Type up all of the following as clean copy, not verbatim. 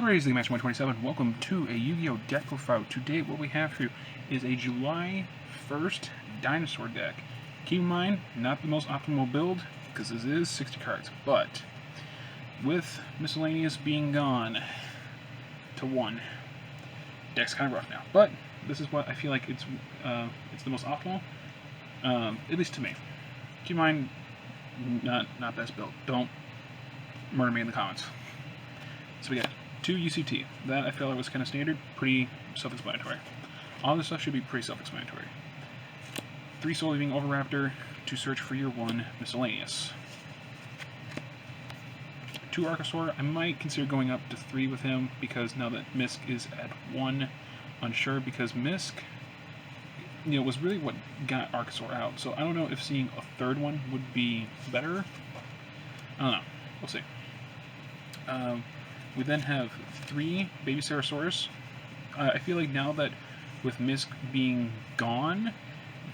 Celebrating the match 127, welcome to a Yu-Gi-Oh! Deck Profile. Today what we have for you is a July 1st Dinosaur deck. Keep in mind, not the most optimal build, because this is 60 cards, but with miscellaneous being gone to 1, deck's kind of rough now. But this is what I feel like it's the most optimal, at least to me. Keep in mind, not best build. Don't murder me in the comments. So we got 2 UCT. That I feel like was kind of standard, pretty self-explanatory. All this stuff should be pretty self-explanatory. 3 Soul Leaving Overraptor to search for your 1 miscellaneous. 2 Archosaur. I might consider going up to 3 with him because now that Misc is at 1, unsure because Misc, was really what got Archosaur out. So I don't know if seeing a 3rd one would be better. I don't know. We'll see. We then have 3 Baby Ceratosaurus. I feel like now that with Misc being gone,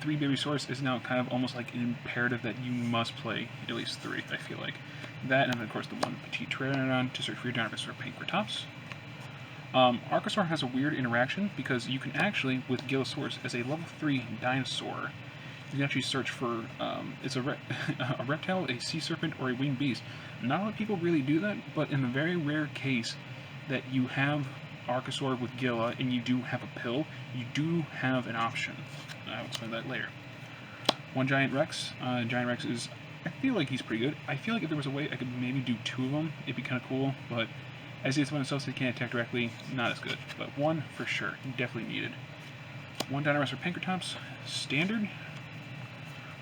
3 Babysaurus is now kind of almost like an imperative that you must play at least 3, I feel like. That, and of course the 1 Petite Pteranodon to search for your Dinosaur Pancratops. Archosaur has a weird interaction because you can actually, with Gilosaurus as a level 3 dinosaur, you can actually search for, it's a reptile, a sea serpent, or a winged beast. Not a lot of people really do that, but in the very rare case that you have Archosaur with Gila and you do have a pill, you do have an option. I'll explain that later. 1 Giant Rex. Giant Rex is, I feel like he's pretty good. I feel like if there was a way I could maybe do 2 of them, it'd be kind of cool, but as it's one itself, so he can't attack directly, not as good. But 1 for sure, definitely needed. 1 Dinosaur Pancratops, standard.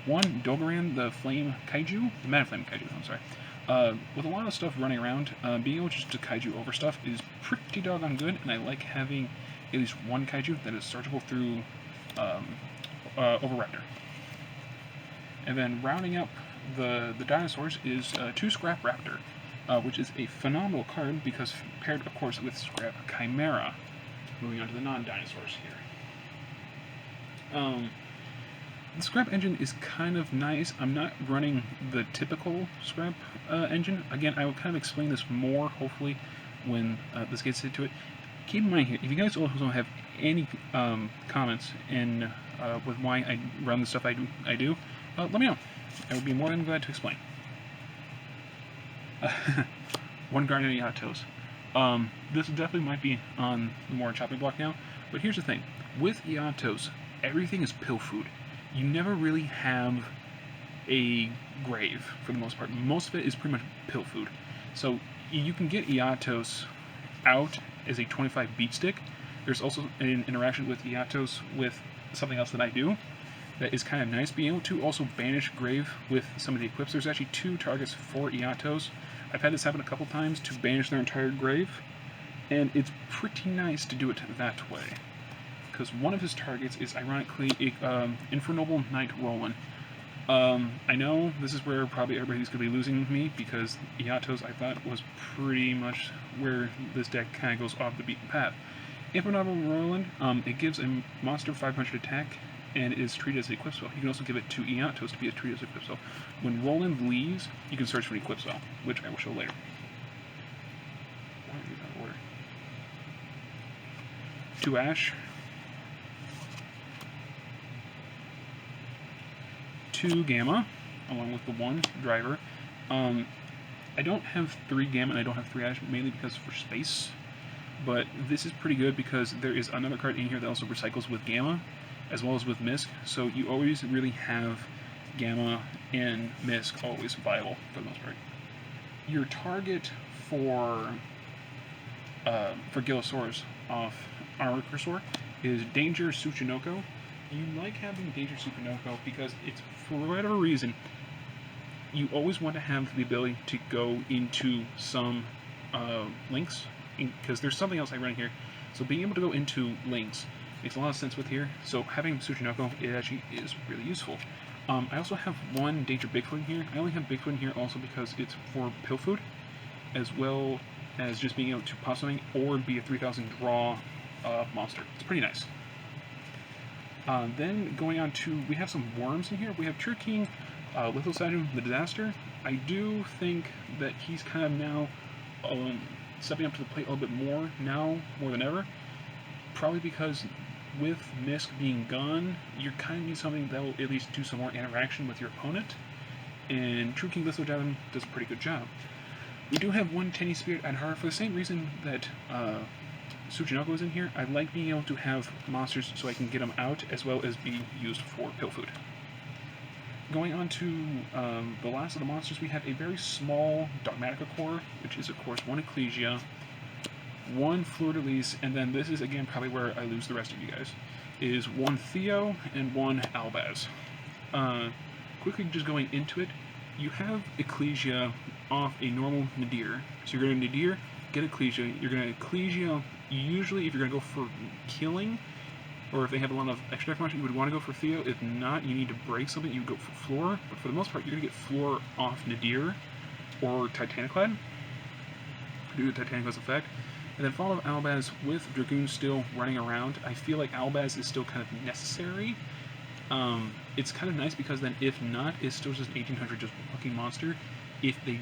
1 Dogoran, the Flame Kaiju, the Mad Flame Kaiju, I'm sorry. With a lot of stuff running around, being able just to Kaiju over stuff is pretty doggone good, and I like having at least 1 Kaiju that is searchable through Overraptor. And then rounding up the dinosaurs is 2 Scrap Raptor, which is a phenomenal card because paired, of course, with Scrap Chimera. Moving on to the non-dinosaurs here. The Scrap engine is kind of nice. I'm not running the typical Scrap engine. Again, I will kind of explain this more, hopefully, when this gets into it. Keep in mind here, if you guys also have any comments in with why I run the stuff I do, let me know. I would be more than glad to explain. 1 Guardian Iatos. This definitely might be on the more chopping block now, but here's the thing. With Iatos, everything is pill food. You never really have a grave, for the most part. Most of it is pretty much pill food. So you can get Iatos out as a 25 beat stick. There's also an interaction with Iatos with something else that I do that is kind of nice. Being able to also banish grave with some of the equips. There's actually 2 targets for Iatos. I've had this happen a couple times to banish their entire grave, and it's pretty nice to do it that way. Because one of his targets is ironically Infernoble Knight Roland. I know this is where probably everybody's going to be losing me because Iatos I thought was pretty much where this deck kind of goes off the beaten path. Infernoble Roland, it gives a monster 500 attack and it is treated as an equip spell. You can also give it to Iatos to be treated as an equip spell. When Roland leaves, you can search for an equip spell, which I will show later. Why are you out of order? 2 Ash. 2 Gamma, along with the 1 Driver. I don't have 3 Gamma and I don't have 3 Ash, mainly because for space. But this is pretty good because there is another card in here that also recycles with Gamma, as well as with Misc. So you always really have Gamma and Misc always viable for the most part. Your target for Gilosaurus off Archosaur is Danger Tsuchinoko. You like having Danger Tsuchinoko because it's, for whatever reason, you always want to have the ability to go into some links, because there's something else I run here. So being able to go into links makes a lot of sense with here. So having Tsuchinoko, it actually is really useful. I also have 1 Danger Bigfoot in here. I only have Bigfoot in here also because it's for pill food, as well as just being able to pop something or be a 3000 draw monster. It's pretty nice. Then going on to, we have some worms in here. We have True King, Lithosagium, the Disaster. I do think that he's kind of now stepping up to the plate a little bit more now, more than ever. Probably because with Misc being gone, you kind of need something that will at least do some more interaction with your opponent. And True King Litho Javin does a pretty good job. We do have one Tiny Spirit at heart for the same reason that Tsuchinoko is in here. I like being able to have monsters so I can get them out as well as be used for pill food. Going on to the last of the monsters, we have a very small Dogmatica core, which is of course one Ecclesia, one Fleur-de-Lis, and then this is again probably where I lose the rest of you guys, is one Theo and one Albaz. Quickly just going into it, you have Ecclesia off a normal Nadir. So you're going to Nadir, get Ecclesia. You're going to Ecclesia, usually if you're going to go for killing, or if they have a lot of extra deck monsters, you would want to go for Theo. If not, you need to break something, you would go for Floor. But for the most part, you're going to get Floor off Nadir or Titaniclad, due to Titaniclad's effect. And then follow Albaz with Dragoon still running around. I feel like Albaz is still kind of necessary. It's kind of nice because then if not, it's still just an 1800 just walking monster. If they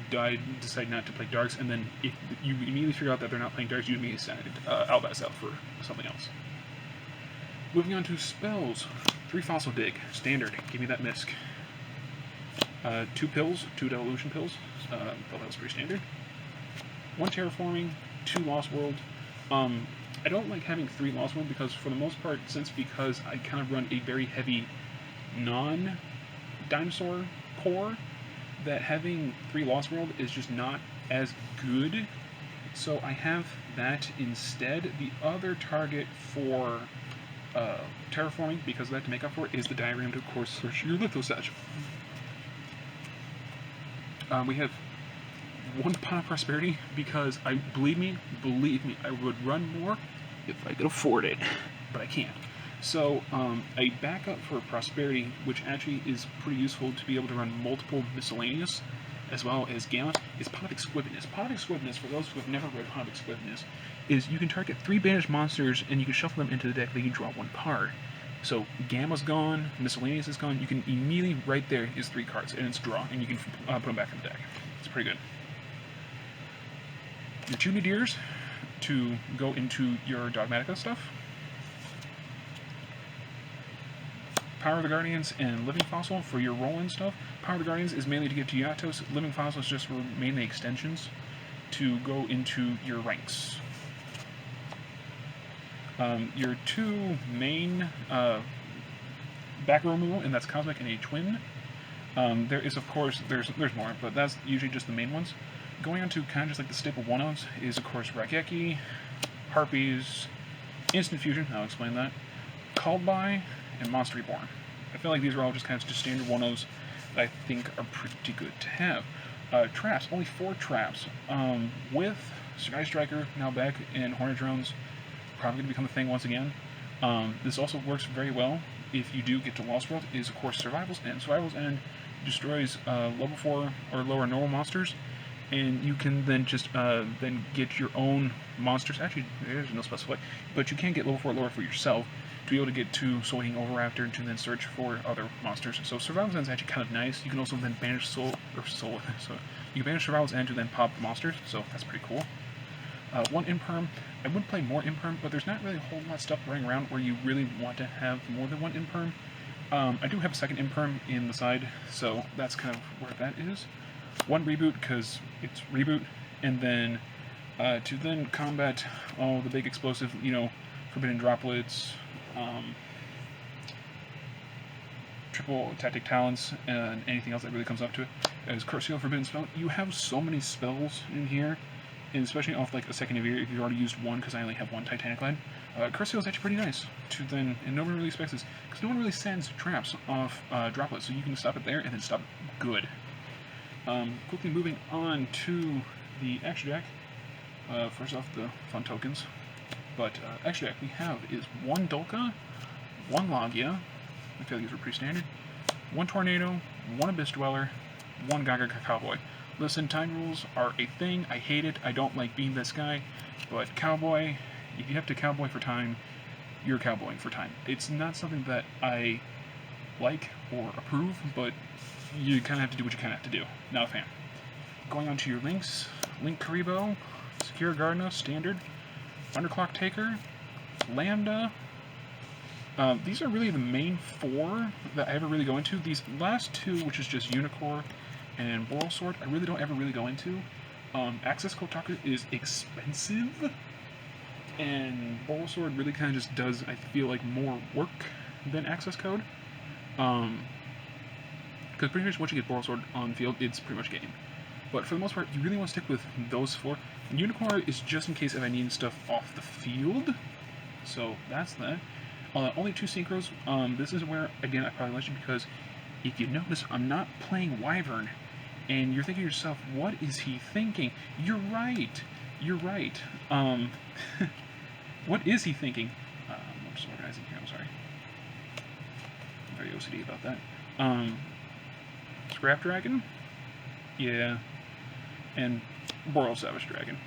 decide not to play Darks, and then if you immediately figure out that they're not playing Darks, you immediately send Albaz out for something else. Moving on to spells. 3 Fossil Dig, standard. Give me that Misc. 2 pills, 2 Delusion pills. Thought that was pretty standard. 1 Terraforming, 2 Lost World. I don't like having 3 Lost World because for the most part, because I kind of run a very heavy non-dinosaur core, that having 3 Lost World is just not as good. So I have that instead. The other target for terraforming, because of that to make up for it, is the diagram to, of course, search your Lithosage. We have 1 Pot of Prosperity, because believe me, I would run more if I could afford it, but I can't. So a backup for Prosperity, which actually is pretty useful to be able to run multiple miscellaneous, as well as Gamma, is Pot of Exquisiteness. Pot of Exquisiteness, for those who have never read Pot of Exquisiteness, is you can target 3 banished monsters and you can shuffle them into the deck, then you draw 1 card. So Gamma's gone, Miscellaneous is gone, you can immediately, right there is 3 cards, and it's draw, and you can put them back in the deck. It's pretty good. Your 2 Nadirs to go into your Dogmatica stuff. Power of the Guardians and Living Fossil for your roll-in stuff. Power of the Guardians is mainly to get to Yatos. Living Fossil is just for mainly extensions to go into your ranks. Your 2 main back row removal, and that's Cosmic and a Twin. There is, of course, there's more, but that's usually just the main ones. Going on to kind of just like the staple one-offs is, of course, Rakeki, Harpies, Instant Fusion, I'll explain that, Called By, and Monster Reborn. I feel like these are all just kind of just standard one-offs that I think are pretty good to have. Traps, only 4 traps. With Sky Striker now back and Hornet Drones probably going to become a thing once again. This also works very well if you do get to Lost World, is of course Survival's End. Survival's End destroys level 4 or lower normal monsters, and you can then just then get your own monsters. Actually, there's no specify, but you can get level 4 or lower for yourself to be able to get to Soul-Eating Oviraptor to then search for other monsters. So Survival's End is actually kind of nice. You can also then banish so you can banish Survival's End to then pop monsters, so that's pretty cool. 1 Imperm. I would play more Imperm, but there's not really a whole lot of stuff running around where you really want to have more than 1 Imperm. I do have a 2nd Imperm in the side, so that's kind of where that is. 1 Reboot, because it's Reboot, and then to then combat all the big explosive, Forbidden Droplets, triple Tactic Talents, and anything else that really comes up to it. As Curse Forbidden Spell, you have so many spells in here, and especially off like a second of if you've already used 1, because I only have 1 Titaniclad. Curse is actually pretty nice to then, and no one really expects this, because no one really sends traps off droplets, so you can stop it there and then stop it good. Quickly moving on to the extra deck. First off, the fun tokens. But extra deck we have is 1 Dolka, 1 Logia, I feel like these were pretty standard, 1 Tornado, 1 Abyss Dweller, 1 Gaga Cowboy. Listen, time rules are a thing. I hate it. I don't like being this guy. But Cowboy, if you have to Cowboy for time, you're cowboying for time. It's not something that I like or approve, but you kind of have to do what you kind of have to do. Not a fan. Going on to your links. Link Karibo, Secure Gardner, Standard, Underclock Taker, Lambda. These are really the main 4 that I ever really go into. These last 2, which is just Unicorn and Boral Sword, I really don't ever really go into. Access Kotaku is expensive, and Boral Sword really kind of just does, I feel like, more work than Access Code. Because pretty much once you get Boral Sword on the field, it's pretty much game. But for the most part, you really want to stick with those 4. Unicorn is just in case if I need stuff off the field. So that's that. Only 2 synchros. This is where, again, I probably let you because if you notice, I'm not playing Wyvern. And you're thinking to yourself, what is he thinking? You're right. You're right. What is he thinking? I'm just organizing here, I'm sorry. I'm very OCD about that. Scrap Dragon? Yeah. And Boral Savage Dragon.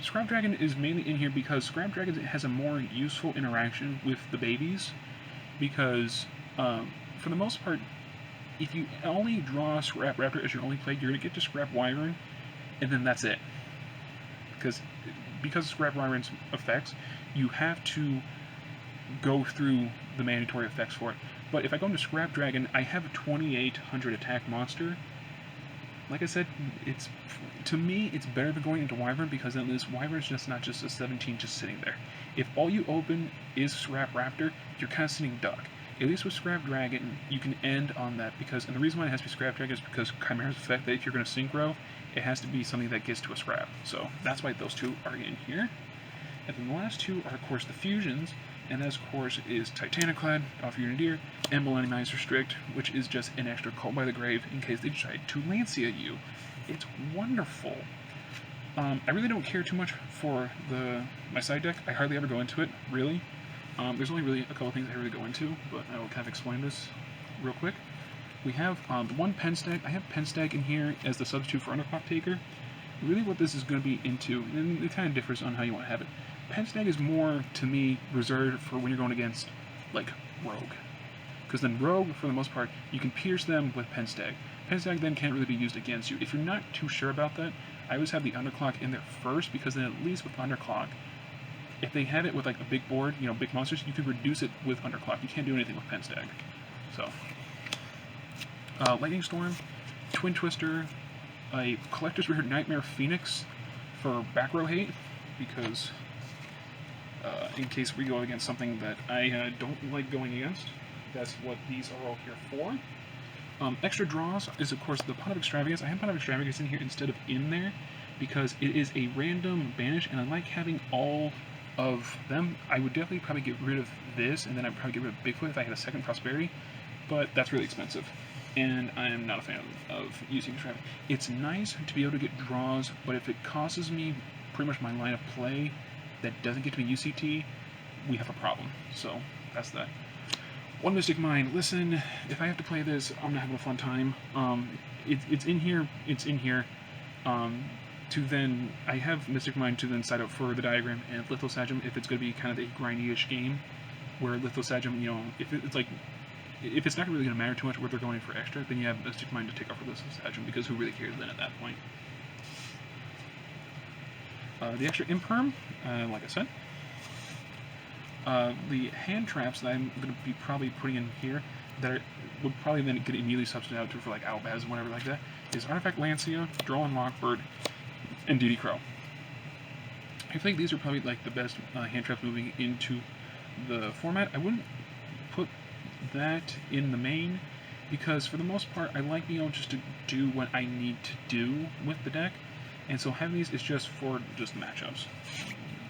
Scrap Dragon is mainly in here because Scrap Dragon has a more useful interaction with the babies. Because, for the most part, if you only draw Scrap Raptor as your only play, you're going to get to Scrap Wyvern, and then that's it. Because of Scrap Wyvern's effects, you have to go through the mandatory effects for it. But if I go into Scrap Dragon, I have a 2800 attack monster. Like I said, to me, it's better than going into Wyvern because then this Wyvern's just not just a 17 just sitting there. If all you open is Scrap Raptor, you're kind of sitting duck. At least with Scrap Dragon, you can end on that because, and the reason why it has to be Scrap Dragon is because Chimera's effect that if you're going to synchro, it has to be something that gets to a scrap. So that's why those 2 are in here. And then the last 2 are, of course, the fusions, and that, of course, is Titaniclad, Offer Unideer, and Millenniumize Restrict, which is just an extra Cult by the Grave in case they decide to Lancia you. It's wonderful. I really don't care too much for my side deck. I hardly ever go into it, really. There's only really a couple things I really go into, but I will kind of explain this real quick. We have the one Penstag. I have Penstag in here as the substitute for Underclock Taker. Really what this is going to be into, and it kind of differs on how you want to have it. Penstag is more, to me, reserved for when you're going against, like, Rogue. Because then Rogue, for the most part, you can pierce them with Penstag. Penstag then can't really be used against you. If you're not too sure about that, I always have the Underclock in there first, because then at least with Underclock, if they have it with, like, a big board, you know, big monsters, you can reduce it with Underclock. You can't do anything with Penstag. So, Lightning Storm, Twin Twister, a Collector's Rare Nightmare Phoenix for back row hate, because in case we go against something that I don't like going against, that's what these are all here for. Extra draws is, of course, the Pot of Extravagance. I have Pot of Extravagance in here instead of in there, because it is a random banish, and I like having all of them. I would definitely probably get rid of this, and then I'd probably get rid of Bigfoot if I had a second Prosperity, but that's really expensive, and I am not a fan of using Extravagance. It's nice to be able to get draws, but if it costs me pretty much my line of play that doesn't get to me UCT, we have a problem. So that's that. One Mystic Mind. Listen, if I have to play this, I'm not having a fun time. It's in here. It's in here. To then, I have Mystic Mind to then side up for the Diagram and Lithosagem if it's going to be kind of a grindy-ish game, where Lithosagem, you know, if it's not really going to matter too much where they're going for extra, then you have Mystic Mind to take off for Lithosagem, because who really cares then at that point? The extra Imperm, like I said. The hand traps that I'm going to be probably putting in here that would probably then get immediately substituted out to for like Albaz and whatever like that is Artifact Lancia, Draw and Lockbird, and DD Crow. I think these are probably like the best hand traps moving into the format. I wouldn't put that in the main because for the most part I like being able just to do what I need to do with the deck, and so having these is just for just the matchups.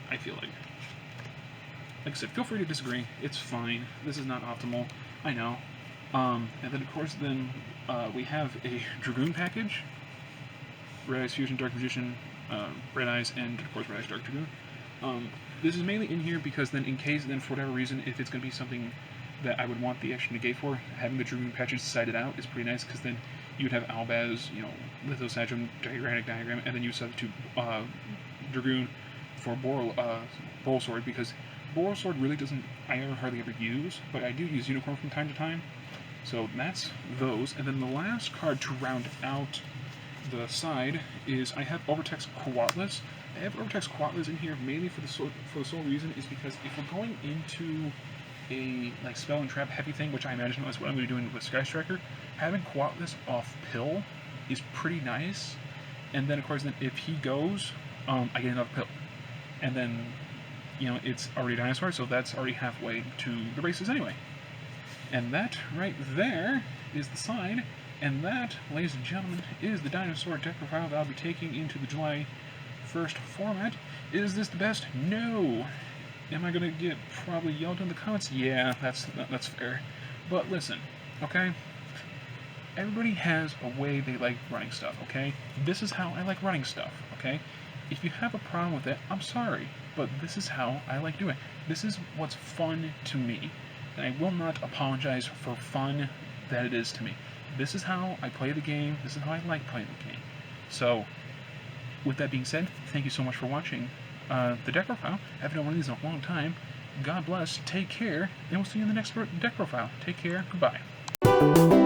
I feel like I said, feel free to disagree. It's fine. This is not optimal. I know. And then, of course, we have a Dragoon package. Red Eyes Fusion, Dark Magician, Red Eyes, and, of course, Red Eyes Dark Dragoon. This is mainly in here because then, in case, then, for whatever reason, if it's going to be something that I would want the extra negate for, having the Dragoon package sided out is pretty nice, because then you would have Albaz, you know, Lithosagem, Diagrammatic Diagram, and then you substitute Dragoon for Boral Sword, because Boral Sword really doesn't, I hardly ever use, but I do use Unicorn from time to time. So that's those. And then the last card to round out the side is I have Overtext Coatless. I have Overtex Quatlas in here mainly for the sole reason is because if we're going into a like spell and trap heavy thing, which I imagine is what I'm going to be doing with Sky Striker, having Quatlas off pill is pretty nice. And then of course, then if he goes, I get another pill, and then it's already Dinosaur, so that's already halfway to the races anyway. And that right there is the sign, and that, ladies and gentlemen, is the Dinosaur Deck Profile that I'll be taking into the July 1st format. Is this the best? No. Am I gonna get probably yelled in the comments? Yeah, that's fair. But listen, okay? Everybody has a way they like running stuff, okay? This is how I like running stuff, okay? If you have a problem with it, I'm sorry, but this is how I like doing it. This is what's fun to me, and I will not apologize for fun that it is to me. This is how I play the game. This is how I like playing the game. So, with that being said, thank you so much for watching the deck profile. I haven't done one of these in a long time. God bless, take care, and we'll see you in the next deck profile. Take care, goodbye.